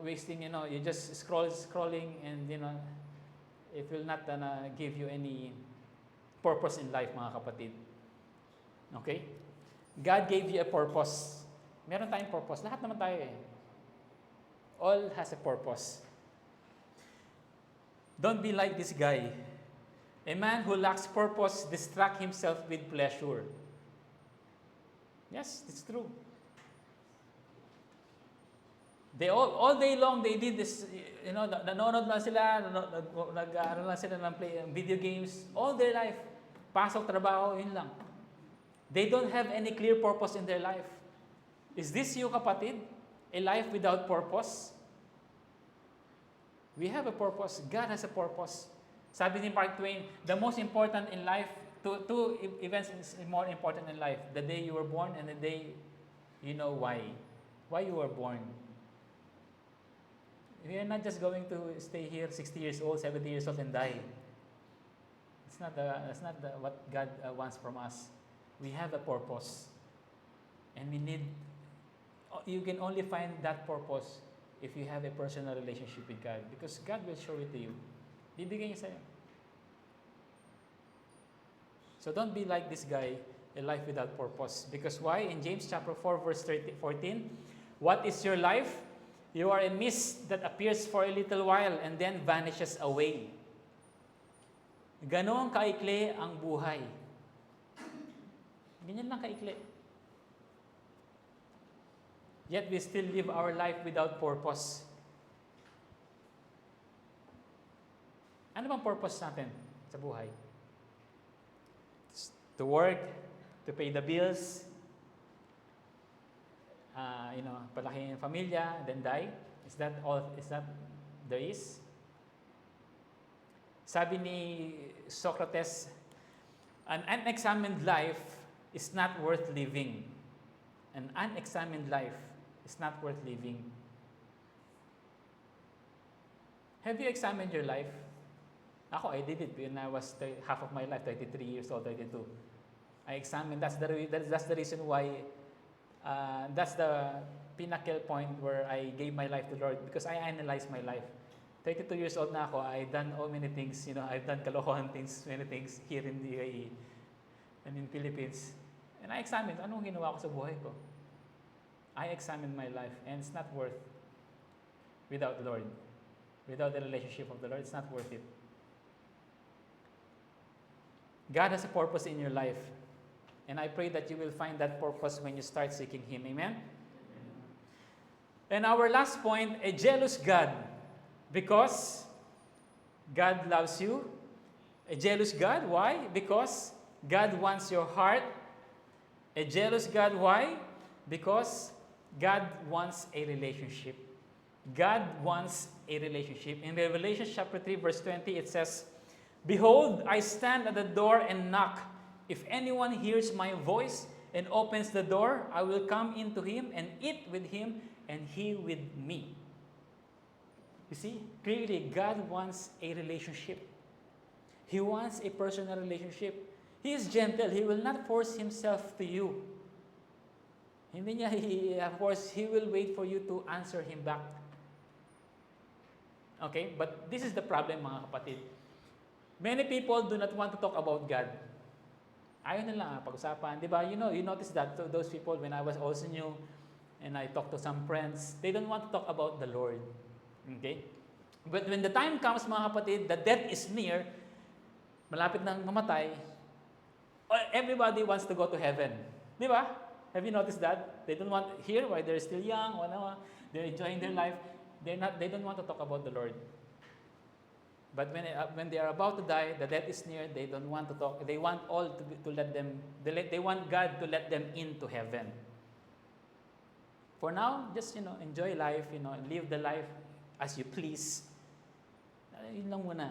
wasting, you just scrolling, and, it will not give you any purpose in life, mga kapatid. Okay? God gave you a purpose. Meron tayong purpose. Lahat naman tayo eh. All has a purpose. Don't be like this guy. A man who lacks purpose distracts himself with pleasure. Yes, it's true. They all day long they did this, nanonood lang sila, nag-aaral lang sila ng play video games all their life. Pasok, trabaho, yun lang. They don't have any clear purpose in their life. Is this you, kapatid? A life without purpose? We have a purpose. God has a purpose. Sabi ni Mark Twain, the most important in life, two events is more important in life. The day you were born and the day you know why. Why you were born. We are not just going to stay here 60 years old, 70 years old and die. That's not what God wants from us. We have a purpose. And you can only find that purpose if you have a personal relationship with God. Because God will show it to you. Bibigyan niya sa'yo. So don't be like this guy, a life without purpose. Because why? In James chapter 4, verse 14, "What is your life? You are a mist that appears for a little while and then vanishes away." Ganon kaikli ang buhay. Ganyan lang kaikli. Yet we still live our life without purpose. Ano bang purpose natin sa buhay? To work, to pay the bills, palakihin yung pamilya, then die? Is that all? Is that there is? Sabi ni Socrates, an unexamined life is not worth living. An unexamined life is not worth living. Have you examined your life? Ako, I did it when I was half of my life, 33 years old, 32. I examined. That's the reason why. That's the pinnacle point where I gave my life to the Lord, because I analyzed my life. 32 years old na ako. I've done all many things. I've done kalokohan things, many things here in the UAE and in Philippines. And I examined, anong ginawa ko sa buhay ko? I examined my life, and it's not worth without the Lord. Without the relationship of the Lord, it's not worth it. God has a purpose in your life. And I pray that you will find that purpose when you start seeking Him. Amen? And our last point, a jealous God. Because God loves you. A jealous God, why? Because God wants your heart. A jealous God, why? Because God wants a relationship. God wants a relationship. In Revelation chapter 3, verse 20, it says, "Behold, I stand at the door and knock. If anyone hears my voice and opens the door, I will come into him and eat with him and he with me." You see, clearly God wants a relationship. He wants a personal relationship. He is gentle. He will not force Himself to you. Hindi niya force. He will wait for you to answer Him back. Okay? But this is the problem, mga kapatid. Many people do not want to talk about God. Ayaw na lang pag-usapan. Di ba? You notice that those people, when I was also new, and I talked to some friends, they don't want to talk about the Lord. Okay? But when the time comes, mga kapatid, the death is near, malapit nang mamatay, everybody wants to go to heaven. Di ba? Have you noticed that? They don't want here while they're still young, they're enjoying their life. They don't want to talk about the Lord. But when they are about to die, the death is near, they don't want to talk. They want all to let them, they want God to let them into heaven. For now, just, enjoy life, live the life as you please. Yun lang muna.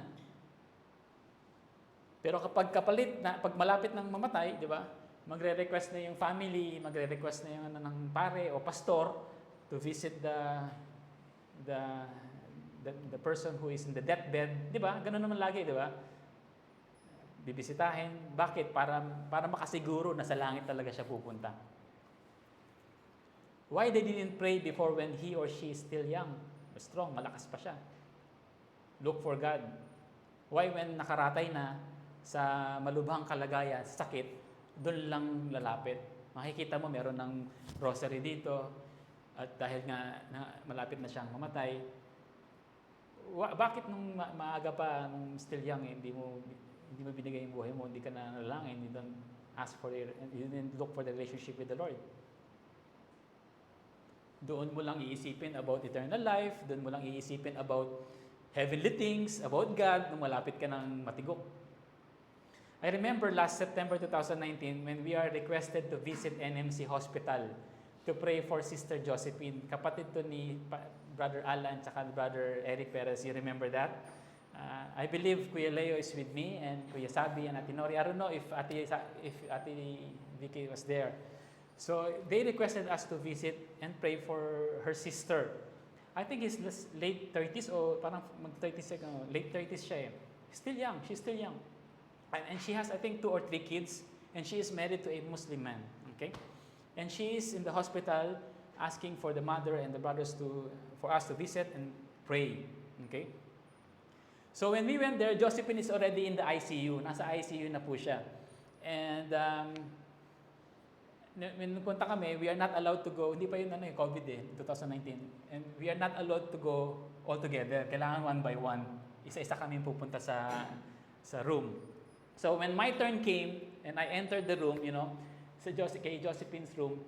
Pero kapag pag malapit ng mamatay, di ba? Magre-request na yung family, magre-request na yung ng pare o pastor to visit the person who is in the deathbed, di ba? Ganun naman lagi, di ba? Bibisitahin. Bakit? Para makasiguro na sa langit talaga siya pupunta. Why they didn't pray before when he or she is still young? Strong, malakas pa siya. Look for God. Why when nakaratay na sa malubhang kalagayan, sakit, doon lang lalapit? Makikita mo meron ng rosary dito, at dahil nga malapit na siyang mamatay, bakit nung maaga pa, nung still young, hindi mo binigay yung buhay mo, hindi ka na nalangin, you didn't look for the relationship with the Lord. Doon mo lang iisipin about eternal life, doon mo lang iisipin about heavenly things, about God, nung malapit ka ng matigok. I remember last September 2019 when we are requested to visit NMC Hospital to pray for Sister Josephine, kapatid to ni Brother Alan at Brother Eric Perez. You remember that? I believe Kuya Leo is with me and Kuya Sabi and Ate Nori. I don't know if Ate Vicky was there. So they requested us to visit and pray for her sister. I think he's late 30s o parang mag-30s, late 30s siya eh. She's still young. And she has, I think, 2 or 3 kids, and she is married to a Muslim man, okay? And she is in the hospital asking for the mother and the brothers for us to visit and pray, okay? So when we went there, Josephine is already in the ICU. Nasa ICU na po siya. And when punta kami, we are not allowed to go, hindi pa yun COVID 2019. And we are not allowed to go all together. Kailangan one by one. Isa-isa kami pupunta sa room. So when my turn came and I entered the room, kay Josephine's room,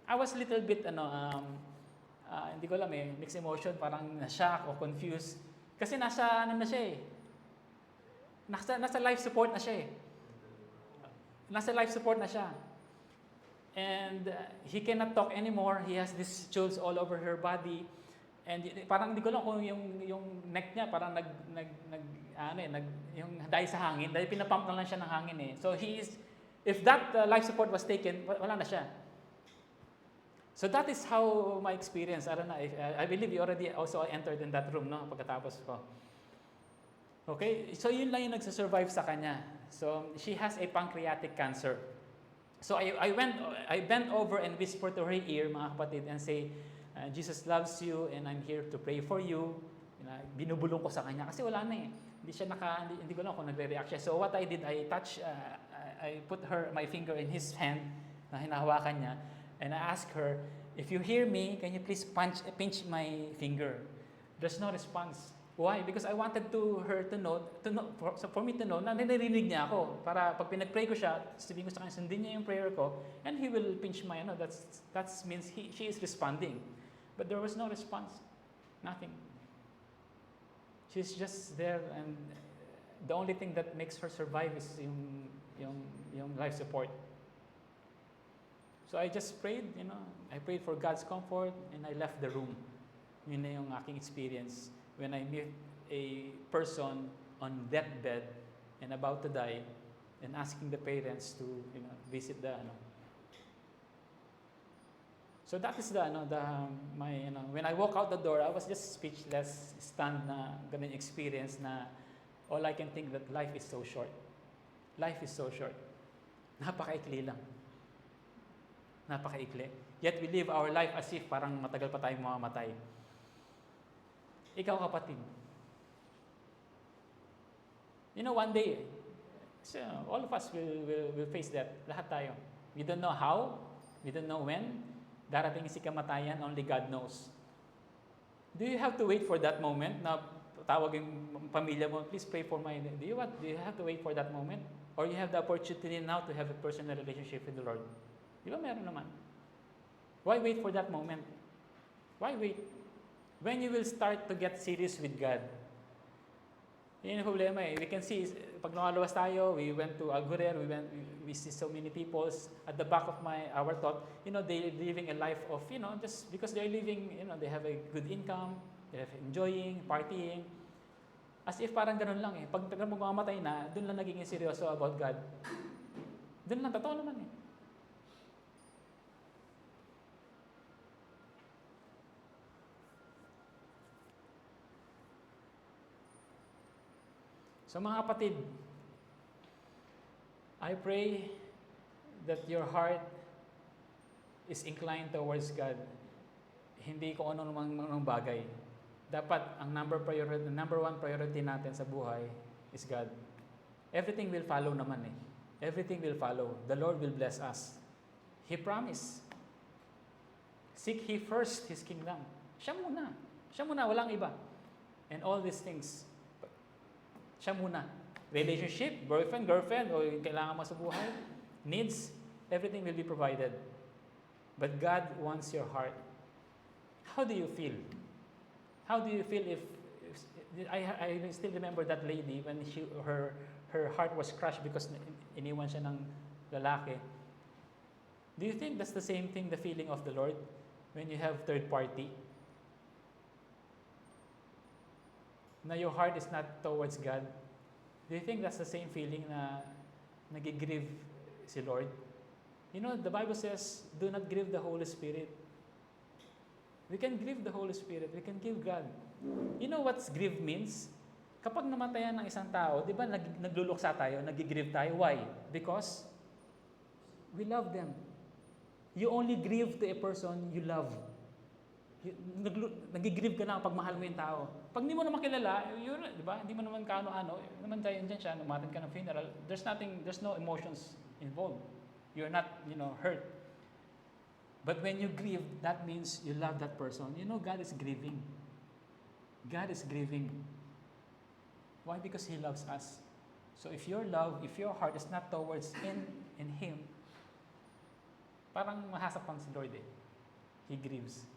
I was a little bit, hindi ko alam mixed emotion, parang na-shock o confused. Kasi nasa siya eh. Nasa life support na siya eh. Nasa life support na siya. And he cannot talk anymore. He has these chills all over her body. And parang hindi ko lang kung yung neck niya parang yung dahil sa hangin, dahil pinapump na lang siya ng hangin eh. So if that life support was taken, wala na siya. So that is how my experience. I don't know. I believe you already also entered in that room, no? Pagkatapos ko. Okay? So yun lang yung nagsasurvive sa kanya. So she has a pancreatic cancer. So I bent over and whispered to her ear, mga kapatid, and say, Jesus loves you and I'm here to pray for you. Binubulong ko sa kanya kasi wala na eh. Hindi ko lang kung nagre-react siya. So what I did, I put my finger in his hand na hinahawakan niya, and I asked her, if you hear me, can you please pinch my finger? There's no response. Why? Because I wanted her to know, for me to know na narinig niya ako. Para pag pinag-pray ko siya, sabihin ko sa kanya, sundin niya yung prayer ko, and he will pinch my, that means she is responding. But there was no response. Nothing. She's just there, and the only thing that makes her survive is yung life support. So I just prayed, I prayed for God's comfort, and I left the room. Yun na yung aking experience when I meet a person on deathbed and about to die, and asking the parents to visit the So that is when I walk out the door, I was just speechless, stunned na ganun experience na all I can think that life is so short. Life is so short. Napakaikli lang. Napakaikli. Yet we live our life as if parang matagal pa tayong mamamatay. Ikaw, kapatid. One day, so all of us will face that. Lahat tayo. We don't know how, we don't know when. Darating si kamatayan, only God knows. Do you have to wait for that moment na tawag yung pamilya mo, please pray for my... Do you have to wait for that moment? Or you have the opportunity now to have a personal relationship with the Lord? Di ba meron naman? Why wait for that moment? Why wait? When you will start to get serious with God, Yun yung problema eh. We can see, pag lumalabas tayo, we went to Agurer, we see so many people at the back of our thought, they're living a life of, just because they're living, they have a good income, they're enjoying, partying. As if parang ganun lang eh. Pag magmamatay na, dun lang naging seryoso about God. Dun lang, totoo naman eh. So mga kapatid, I pray that your heart is inclined towards God. Hindi ko anong bagay. Dapat ang number one priority natin sa buhay is God. Everything will follow naman eh. Everything will follow. The Lord will bless us. He promised. Seek ye first His kingdom. Siya muna. Siya muna, walang iba. And all these things, siya muna. Relationship, boyfriend, girlfriend, o yung kailangan mo sa buhay, needs, everything will be provided. But God wants your heart. How do you feel? How do you feel if I still remember that lady when her heart was crushed because iniwan siya ng lalaki. Do you think that's the same thing, the feeling of the Lord when you have third party? Na your heart is not towards God. Do you think that's the same feeling na nagigrieve si Lord? The Bible says, do not grieve the Holy Spirit. We can grieve the Holy Spirit. We can give God. You know what grieve means? Kapag namatayan ng isang tao, di ba nagluluksa tayo, nagigrieve tayo. Why? Because we love them. You only grieve to a person you love. Nagigrieve ka na pag mahal mo yung tao. Pag hindi mo naman kilala, di ba? Hindi mo naman kaano-ano, naman tayo dyan siya, umattend ka ng funeral, there's no emotions involved. You're not, hurt. But when you grieve, that means you love that person. God is grieving. God is grieving. Why? Because He loves us. So if your heart is not towards in Him, parang mahasakpan si Lord eh. He grieves.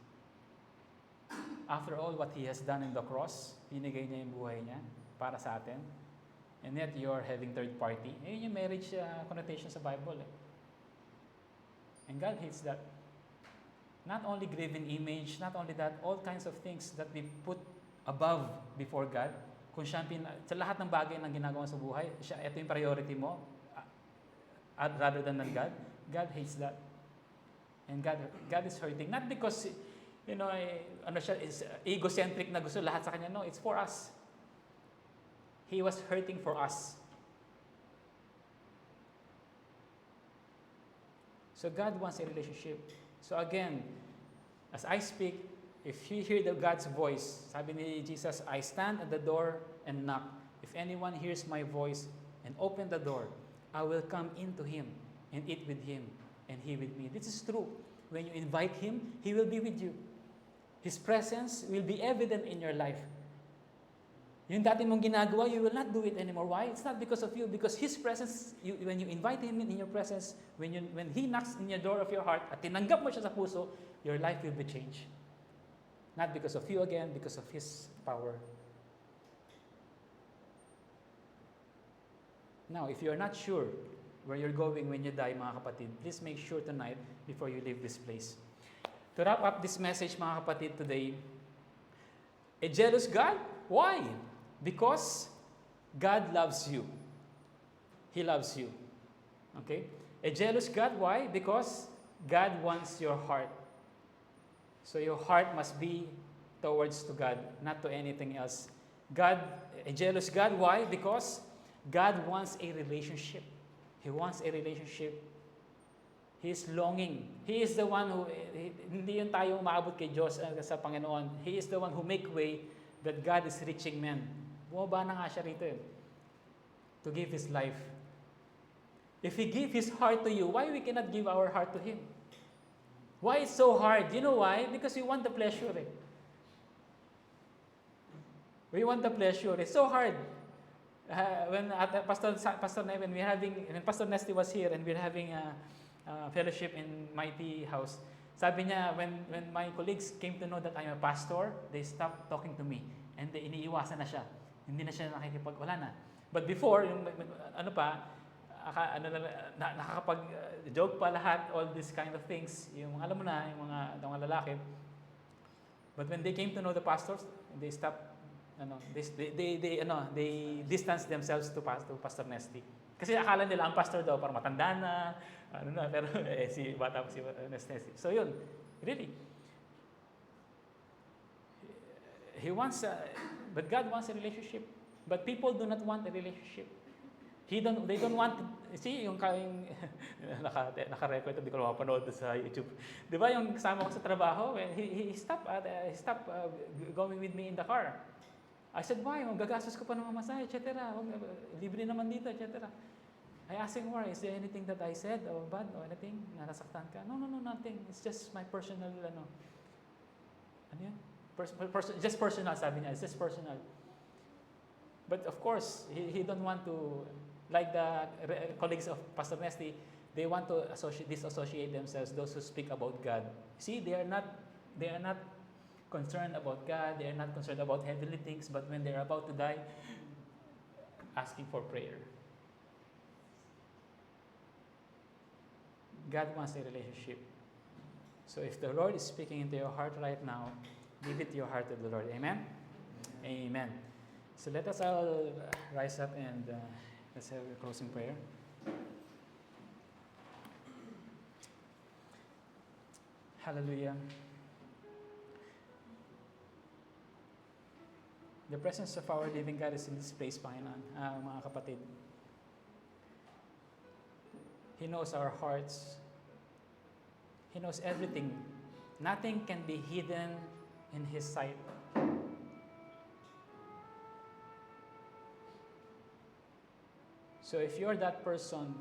After all what He has done in the cross, binigay niya yung buhay niya para sa atin. And yet you are having third party. Yun yung marriage connotation sa Bible eh. And God hates that. Not only graven image, not only that, all kinds of things that we put above before God. Kung siya sa lahat ng bagay na ginagawa sa buhay, ito yung priority mo, rather than God, God hates that. And God is hurting. Not because, is egocentric na gusto lahat sa Kanya. No, it's for us. He was hurting for us. So God wants a relationship. So again, as I speak, if you hear God's voice, sabi ni Jesus, I stand at the door and knock. If anyone hears my voice and open the door, I will come into him and eat with him and he with me. This is true. When you invite Him, He will be with you. His presence will be evident in your life. Yung dati mong ginagawa, you will not do it anymore. Why? It's not because of you. Because His presence, when you invite Him in your presence, when He knocks in your door of your heart, at tinanggap mo siya sa puso, your life will be changed. Not because of you again, because of His power. Now, if you're not sure where you're going when you die, mga kapatid, please make sure tonight before you leave this place. To wrap up this message, mga kapatid, today, a jealous God? Why? Because God loves you. He loves you. Okay? A jealous God, why? Because God wants your heart. So your heart must be towards to God, not to anything else. A jealous God, why? Because God wants a relationship. He wants a relationship. He is longing. He is the one who, hindi yun tayo umaabot kay Diyos sa Panginoon. He is the one who make way that God is reaching men. Bumaba na nga siya rito to give His life. If He give His heart to you, why we cannot give our heart to Him? Why it's so hard? You know why? Because we want the pleasure. We want the pleasure. It's so hard. When at Pastor Nevin, when Pastor Nesty was here and we're having a fellowship in Mighty House, sabi niya, when my colleagues came to know that I'm a pastor, they stopped talking to me and iniiwasan na siya. Hindi na siya wala na. But before, yung ano pa, nakakapag-joke pa lahat, all these kind of things, yung alam mo na, yung mga lalaki. But when they came to know the pastors, they stopped, they distance themselves to Pastor Nesty. Kasi akala nila ang pastor daw para matanda na, pero si bata pa si Nesty. So yun, really. But God wants a relationship. But people do not want a relationship. They don't want, see, yung naka-record, hindi ko mapanood sa YouTube. Di ba yung kasama ko sa trabaho, he stopped going with me in the car. I said, why? Gagastos ko pa ng mamasahe, etc. Libre naman dito, etc. I asked him, why? Is there anything that I said or bad or anything? Nasaktan ka? No, nothing. It's just my personal, ano yun? Just personal, sabi niya. It's just personal. But of course, he don't want to, like the colleagues of Pastor Nesty, they want to disassociate themselves, those who speak about God. See, they are not concerned about God, they are not concerned about heavenly things, but when they are about to die, asking for prayer. God wants a relationship. So if the Lord is speaking into your heart right now, give it your heart to the Lord. Amen? Amen. So let us all rise up and let's have a closing prayer. Hallelujah. The presence of our living God is in this place, Panginoon, mga kapatid. He knows our hearts. He knows everything. Nothing can be hidden in His sight. So if you're that person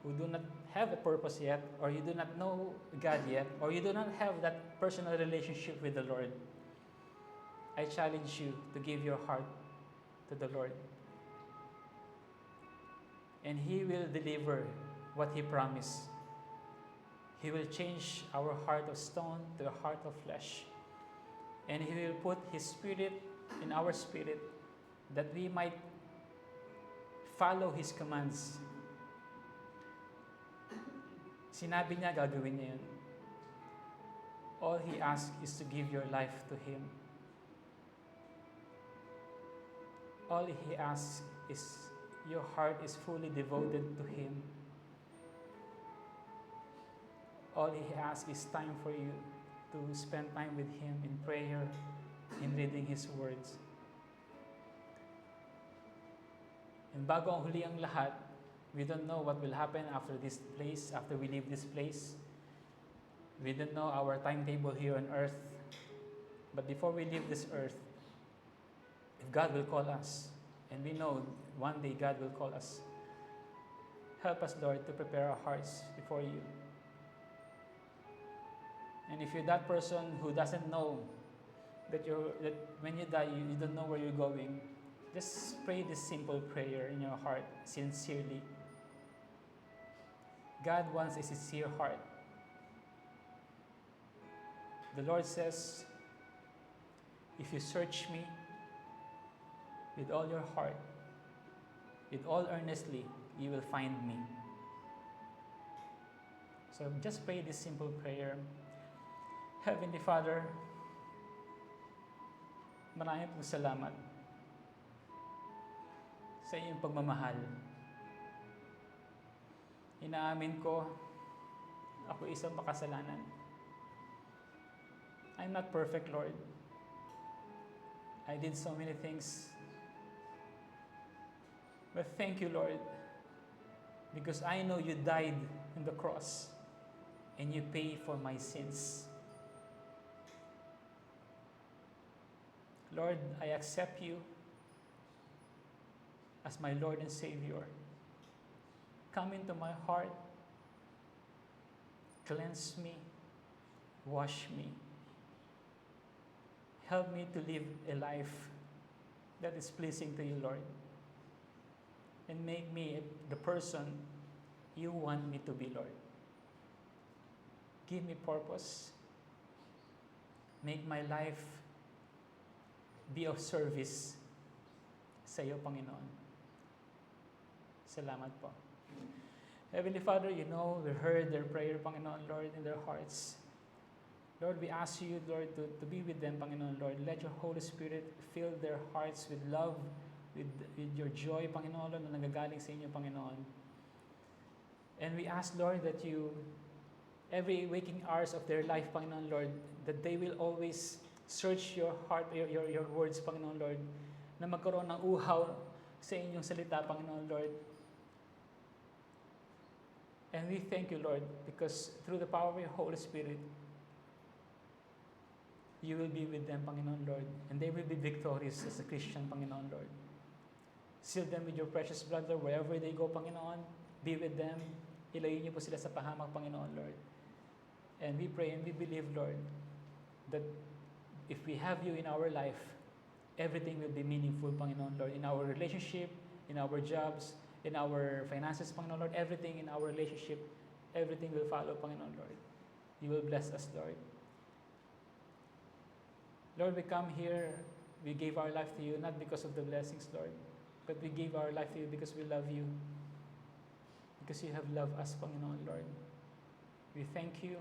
who do not have a purpose yet, or you do not know God yet, or you do not have that personal relationship with the Lord, I challenge you to give your heart to the Lord. And He will deliver what He promised. He will change our heart of stone to a heart of flesh. And He will put His Spirit in our spirit that we might follow His commands. Sinabi niya, gagawin niya yun. All He asks is to give your life to Him. All He asks is your heart is fully devoted to Him. All He asks is time for you to spend time with Him in prayer, in reading His words. And bago ang huli ang lahat, we don't know what will happen after this place, after we leave this place. We don't know our timetable here on earth. But before we leave this earth, if God will call us, and we know one day God will call us, help us, Lord, to prepare our hearts before You. And if you're that person who doesn't know that when you die, you don't know where you're going, just pray this simple prayer in your heart, sincerely. God wants a sincere heart. The Lord says, if you search Me with all your heart, with all earnestly, you will find Me. So just pray this simple prayer. Heavenly Father, maraming pong salamat sa iyong pagmamahal. Inaamin ko, ako isang makasalanan. I'm not perfect, Lord. I did so many things. But thank You, Lord, because I know You died on the cross and You paid for my sins. Lord, I accept You as my Lord and Savior. Come into my heart, cleanse me, wash me. Help me to live a life that is pleasing to You, Lord. And make me the person You want me to be, Lord. Give me purpose. Make my life be of service sa iyo, Panginoon. Salamat po. Heavenly Father, you know, we heard their prayer, Panginoon, Lord, in their hearts. Lord, we ask you, Lord, to be with them, Panginoon, Lord. Let your Holy Spirit fill their hearts with love, with your joy, Panginoon, Lord, na nagagaling sa inyo, Panginoon. And we ask, Lord, that you, every waking hours of their life, Panginoon, Lord, that they will always search your heart, your words, Panginoon, Lord, na magkaroon ng uhaw sa inyong salita, Panginoon, Lord. And we thank you, Lord, because through the power of your Holy Spirit, you will be with them, Panginoon, Lord, and they will be victorious as a Christian, Panginoon, Lord. Seal them with your precious blood, Lord, wherever they go, Panginoon. Be with them. Ilayin niyo po sila sa pahamak, Panginoon, Lord. And we pray and we believe, Lord, that if we have you in our life, everything will be meaningful, Panginoon, Lord. In our relationship, in our jobs, in our finances, Panginoon, Lord, everything in our relationship, everything will follow, Panginoon, Lord. You will bless us, Lord. Lord, we come here, we gave our life to you, not because of the blessings, Lord, but we gave our life to you because we love you. Because you have loved us, Panginoon, Lord. We thank you.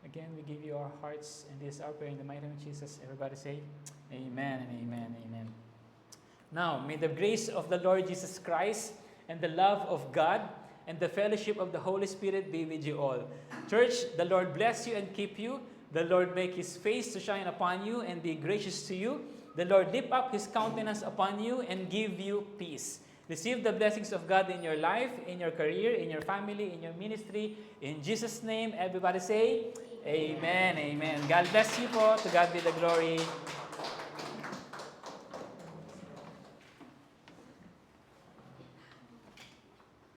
Again, we give you our hearts, and this is our prayer in the mighty name of Jesus. Everybody say, Amen and amen, amen. Now, may the grace of the Lord Jesus Christ and the love of God and the fellowship of the Holy Spirit be with you all. Church, the Lord bless you and keep you. The Lord make His face to shine upon you and be gracious to you. The Lord lift up His countenance upon you and give you peace. Receive the blessings of God in your life, in your career, in your family, in your ministry. In Jesus' name, everybody say, Amen, amen. God bless you po. To God be the glory.